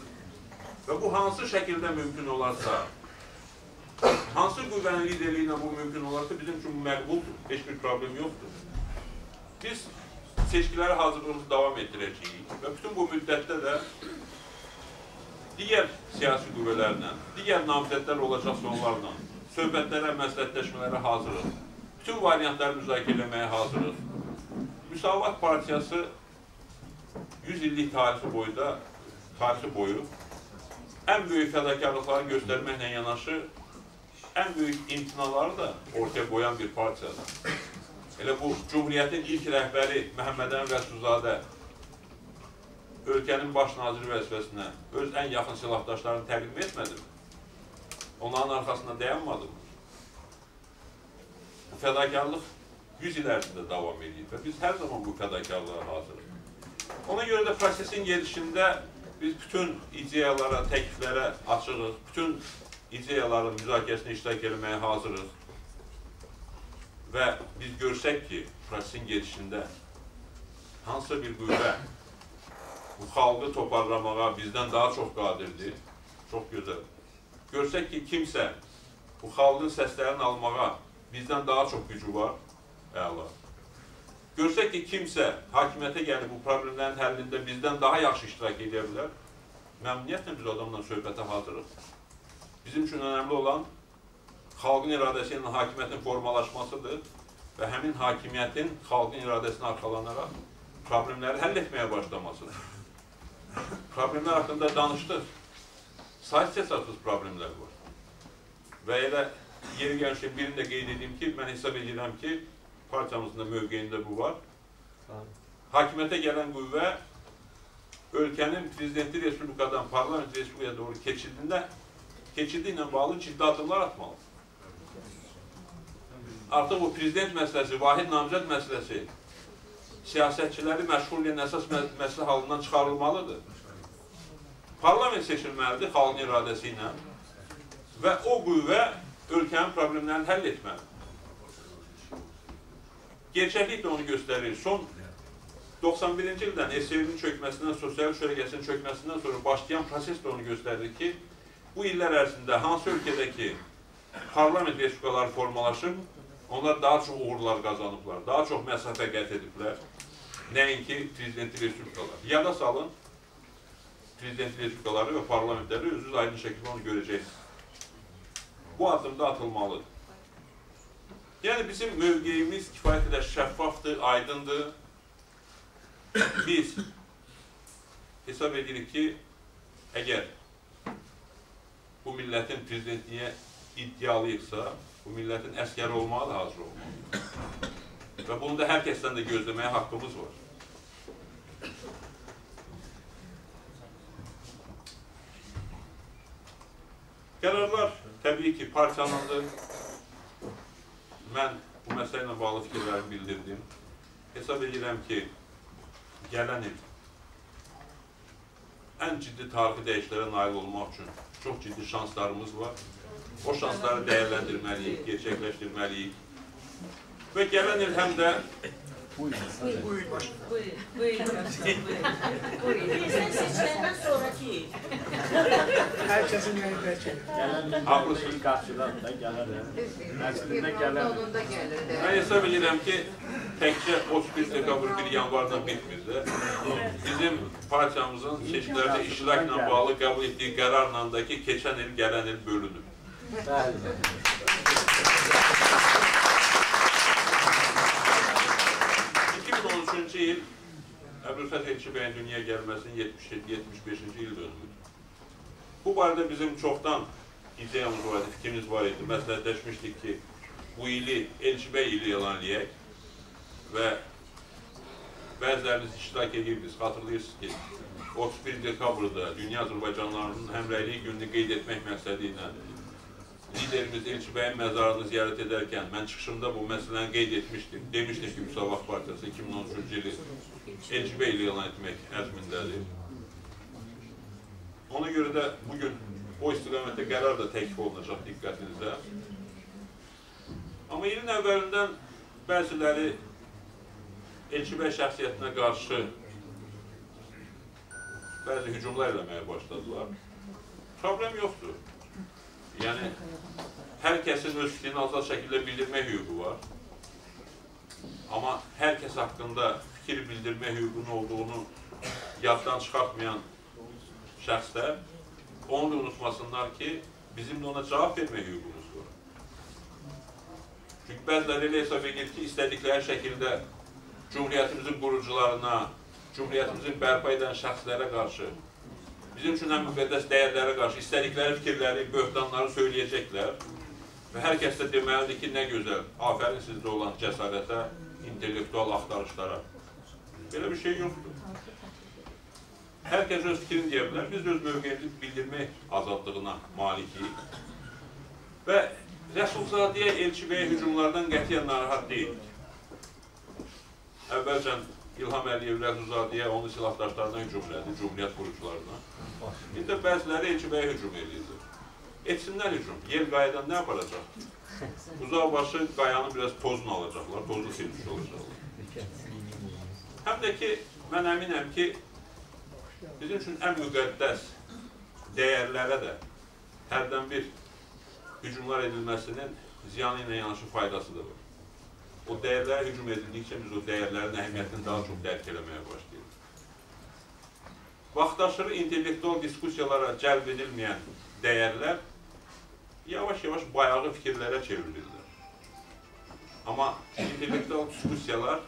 Və bu hansı şəkildə mümkün olarsa, Hansı qüvvənin liderliyi ilə bu mümkün olarsa bizim üçün məqbuldur, heç bir problem yoxdur. Biz seçkilərə hazırlığımızı davam etdirəcəyik və bütün bu müddətdə də digər siyasi qüvvələrlə, digər namizədlər olacaqsa onlarla söhbətlərə, məsləhətləşmələrə hazırıq. Bütün variantları müzakirə etməyə hazırıq. Müsavat Partiyası 100 illik tarixi boyu ən böyük fədakarlıqları göstərməklə yanaşı, ən böyük imtinaları da ortaya qoyan bir partiyadır. Elə bu, Cumhuriyyətin ilk rəhbəri Məhəmməd Əmin Rəsulzadə ölkənin baş naziri vəzifəsinə öz ən yaxın silahdaşlarını təqdim etmədi mi? Onların arxasında dayanmadı mı? Bu fədakarlıq 100 il ərzində davam edir və biz hər zaman bu fədakarlığa hazırıq. Ona görə də prosesin gedişində biz bütün ideyalara, təkliflərə açığıq, bütün ideyaların müzakirəsində iştirak etməyə hazırıq və biz görsək ki, prosesin gedişində hansısa bir qüvvə bu xalqı toparlamağa bizdən daha çox qadirdir, çox gözəl. Görsək ki, kimsə bu xalqın səslərini almağa bizdən daha çox gücü var, əla. Görsək ki, kimsə hakimiyyətə gəlib bu problemlərin həllində bizdən daha yaxşı iştirak edə bilər, məmnuniyyətlə biz adamla söhbətə hazırıq. Bizim üçün önəmli olan xalqın iradəsi ilə hakimiyyətin formalaşmasıdır və həmin hakimiyyətin xalqın iradəsinə arxalanaraq problemləri həll etməyə başlamasıdır. Problemlər haqqında danışdıq. Sayısız problemlər var. Və elə yeri gəlmişim birini də qeyd edeyim ki, mən hesab edirəm ki, partiyamızın da mövqeyində bu var. Hakimiyyətə gələn qüvvə ölkənin prezidenti respublikadan parlament respublikaya doğru keçildiyi ilə bağlı ciddi addımlar atmalı. Artıq bu prezident məsələsi, vahid namizəd məsələsi siyasətçiləri məşğul edən əsas məsələ halından çıxarılmalıdır. Parlament seçilməlidir xalqın iradəsi ilə və o qüvvə ölkənin problemlərini həll etməlidir. Gerçəklik də onu göstərir. Son 91-ci ildən SSRİ-nin çökməsindən, sosial şöhrəsinin çökməsindən sonra başlayan proses də onu göstərir ki, bu illər ərzində hansı ölkədəki parlament respublikaları formalaşıb, onlar daha çox uğurlar qazanıblar, daha çox məsafə qət ediblər. Nəinki prezidentli respublikalar. Yada salın, prezidentli respublikaları və parlamentləri özünüz aydın şəkildə onu görəcəksiniz. Bu addımda atılmalıdır. Yəni bizim mövqeyimiz kifayət qədər şəffafdır, aydındır. Biz hesab edirik ki, əgər bu millətin prezidentliyə iddialıyıqsa, bu millətin əskəri olmağı da hazır olmalıdır. Və bunu da hər kəsdən də gözləməyə haqqımız var. Qərarlar təbii ki, partiyanındır. Mən bu məsələ ilə bağlı fikirlərimi bildirdim. Hesab edirəm ki, gələn il ən ciddi tarixi dəyişiklərə nail olmaq üçün çox ciddi şanslarımız var. O şansları dəyərləndirməliyik, gerçəkləşdirməliyik. Və gələn il həm də Bizden seçiləndən sonraki Herkesin yeri haklısınız. Qarşıdan da gəlir. Əslində gəlir. Mən hesab edirəm ki, təkcə 31 dekabr 1 yanvardan bitmir də. Bizim partiyamızın seçkilərdə iştirakla bağlı qəbul etdiyi qərarla da ki, keçən il, gələn il bölünür. Bəli. 2013-cü il Əbülfəth Elçibəyin dünyaya gəlməsinin 75-ci il dönümüdür. Bu barədə bizim çoxdan ideyamız var idi, fikrimiz var idi. Məsləhətləşmişdik ki, bu ili Elçibəy ili elan edək və bəziləriniz iştirak edirsiniz, xatırlayırsınız ki, 31 dekabrda Dünya Azərbaycanlarının həmrəyliyi gününü qeyd etmək məqsədi ilə liderimiz Elçibəyin məzarını ziyarət edərkən mən çıxışımda bu məsələni qeyd etmişdim. Demişdim ki, Müsavat Partiyası 2013-cü ili Elçibəy ili elan etmək əzmindədir. Ona görə də bugün o istiqamətdə qərar da təklif olunacaq diqqətinizə. Amma ilin əvvəlindən bəziləri Elçibəy şəxsiyyətinə qarşı bəzi hücumlar eləməyə başladılar. Problem yoxdur. Yəni, hər kəsin öz fikrini azad şəkildə bildirmək hüququ var. Amma hər kəs haqqında fikir bildirmə hüququnun olduğunu yaddan çıxartmayan şəxslər onu da unutmasınlar ki, bizim də ona cavab vermək hüququmuz var. Çünki bəziləri elə hesab edir ki, istədikləri şəkildə Cumhuriyyətimizin qurucularına, Cumhuriyyətimizin bərpa edən şəxslərə qarşı, bizim üçün ən müqəddəs dəyərlərə qarşı istədikləri fikirləri, böhtanları söyləyəcəklər və hər kəs də deməlidir ki, nə gözəl, afərin sizdə olan cəsarətə, intellektual axtarışlara. Belə bir şey yoxdur. Hər kəs öz fikrini deyə bilər, biz öz mövqeyimizi bildirmək azadlığına malikiyik və Rəsulzadəyə, Elçibəyə hücumlardan qətiyyən narahat deyilik. Əvvəlcən İlham Əliyev Rəsulzadəyə, onun silahdaşlarına hücum elədi, Cumhuriyyət qurucularına. Bir də bəziləri Elçibəyə hücum edirdi. Etsinlər hücum. Yel qayadan nə aparacaq? Uzaqbaşı qayanın biraz tozunu alacaqlar, tozlu silmiş olacaqlar. Həm də ki, mən əminəm ki, bizim üçün ən müqəddəs dəyərlərə də hərdən bir hücumlar edilməsinin ziyanı ilə yanaşı faydası da var. O dəyərlərə hücum edildikcə biz o dəyərlərin əhəmiyyətini daha çox dərk eləməyə başlayırıq. Vaxtaşırı intellektual diskusiyalara cəlb edilməyən dəyərlər yavaş-yavaş bayağı fikirlərə çevrilirlər. Amma intellektual diskusiyalar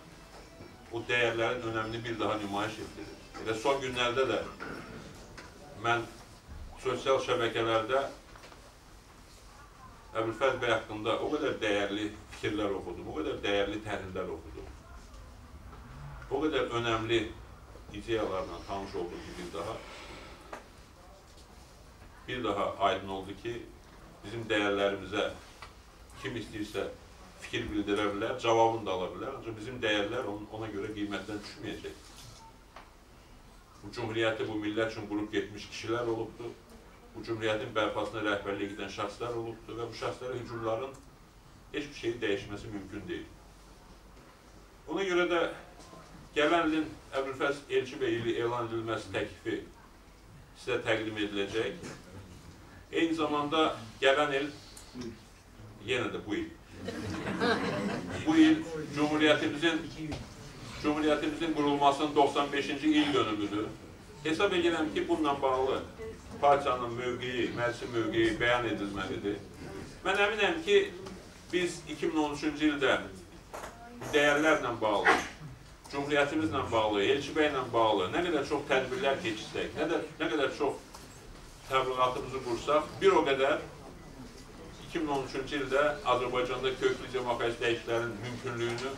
o dəyərlərin önəmini bir daha nümayiş etdirir. Elə son günlərdə də mən sosial şəbəkələrdə Əbülfəz bəy haqqında o qədər dəyərli fikirlər oxudum, o qədər dəyərli təhlillər oxudum. O qədər önəmli ideyalarla tanış oldum ki, bir daha aydın oldu ki, bizim dəyərlərimizə kim istəyirsə fikir bildirə bilər, cavabını da ala bilər, ancaq bizim dəyərlər ona görə qiymətdən düşməyəcək. Bu Cumhuriyyəti, bu millət üçün qurub getmiş kişilər olubdur. Bu Cumhuriyyətin bərpasına rəhbərlik edən şəxslər olubdur və bu şəxslərə hücumların heç bir şeyin dəyişməsi mümkün deyil. Ona görə də gələn ilin Əbülfəz Elçibəy ili elan edilməsi təklifi sizə təqdim ediləcək. Eyni zamanda gələn il, yenə də bu il, bu il Cumhuriyyətimizin qurulmasının 95-ci il dönümüdür. Hesab edirəm ki, bununla bağlı partiyanın mövqeyi, məclisin mövqeyi bəyan edilməlidir. Mən əminəm ki, biz 2013-cü ildə dəyərlərlə bağlı, Cumhuriyyətimizlə bağlı, Elçibəylə bağlı nə qədər çox tədbirlər keçirsək, nə qədər çox təbliğatımızı qursaq, bir o qədər 2013-cü ildə Azərbaycanda köklü demokratik dəyişikliklərin mümkünlüyünü